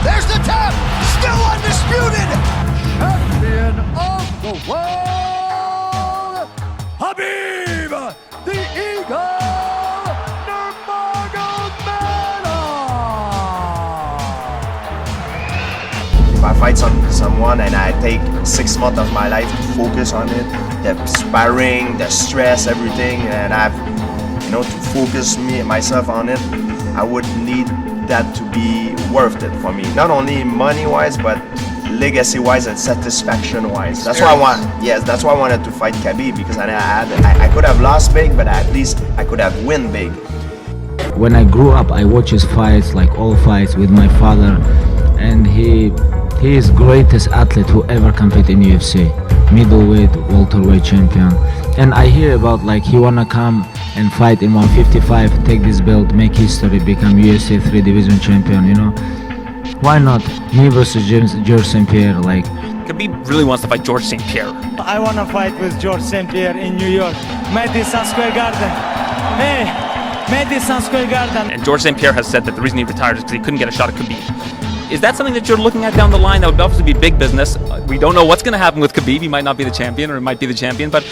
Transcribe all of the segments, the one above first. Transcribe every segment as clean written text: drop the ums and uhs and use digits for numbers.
There's the tap. Still undisputed. Champion of the world, Khabib, the Eagle Nurmagomedov. If I fight someone and I take 6 months of my life to focus on it, the sparring, the stress, everything, and I've, to focus myself on it, I would need that to be worth it for me. Not only money-wise, but legacy-wise and satisfaction-wise. That's why I want. Yes, that's why I wanted to fight Khabib, because I could have lost big, but at least I could have win big. When I grew up, I watched his fights, like all fights, with my father, and he is greatest athlete who ever competed in UFC. Middleweight, welterweight champion. And I hear about like he wanna come and fight in 155, take this belt, make history, become UFC 3 division champion, Why not? Me versus George St. Pierre, like. Khabib really wants to fight George St. Pierre. I wanna fight with George St. Pierre in New York, Madison Square Garden. Hey, Madison Square Garden. And George St. Pierre has said that the reason he retired is because he couldn't get a shot at Khabib. Is that something that you're looking at down the line? That would obviously be big business. We don't know what's going to happen with Khabib. He might not be the champion, or he might be the champion, but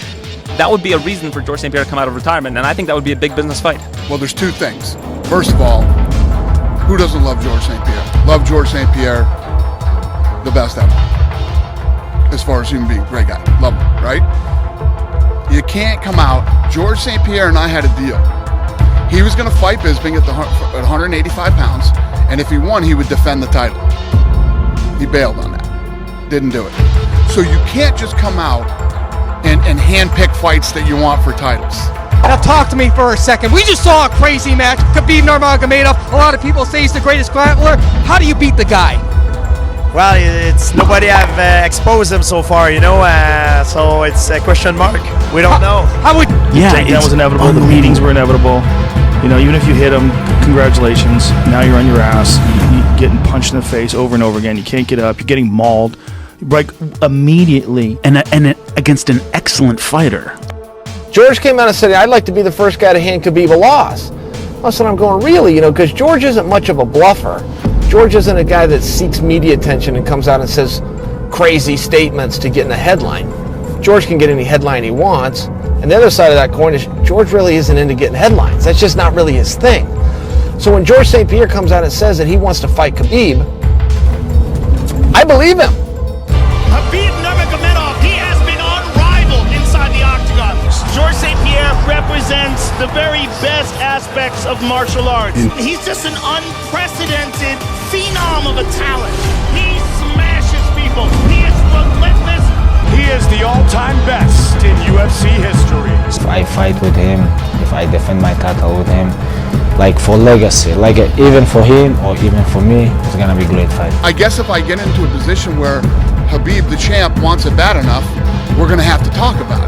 that would be a reason for George St. Pierre to come out of retirement, and I think that would be a big business fight. Well, there's two things. First of all, who doesn't love George St. Pierre? Love George St. Pierre, the best ever. As far as human being, great guy, love him, right? You can't come out. George St. Pierre and I had a deal. He was going to fight Bisping at 185 pounds, and if he won, he would defend the title. He bailed on that. Didn't do it. So you can't just come out and handpick fights that you want for titles. Now talk to me for a second. We just saw a crazy match. Khabib Nurmagomedov. A lot of people say he's the greatest grappler. How do you beat the guy? Well, it's nobody have exposed him so far, so it's a question mark. We don't know. How would? Yeah, that was inevitable. The beatings were inevitable. Even if you hit him, congratulations. Now you're on your ass. You're getting punched in the face over and over again. You can't get up. You're getting mauled, like immediately, and against an excellent fighter. George came out and said, "I'd like to be the first guy to hand Khabib a loss." So I'm going, really, because George isn't much of a bluffer. George isn't a guy that seeks media attention and comes out and says crazy statements to get in the headline. George can get any headline he wants. And the other side of that coin is George really isn't into getting headlines. That's just not really his thing. So when George St. Pierre comes out and says that he wants to fight Khabib, I believe him. Khabib Nurmagomedov, he has been unrivaled inside the octagon. George St. Pierre represents the very best aspects of martial arts. He's just an unprecedented phenom of a talent. He smashes people. He is relentless. He is the all-time best in UFC history. If I fight with him, if I defend my title with him, like for legacy, like even for him or even for me, it's gonna be a great fight. I guess if I get into a position where Khabib, the champ, wants it bad enough, we're going to have to talk about it.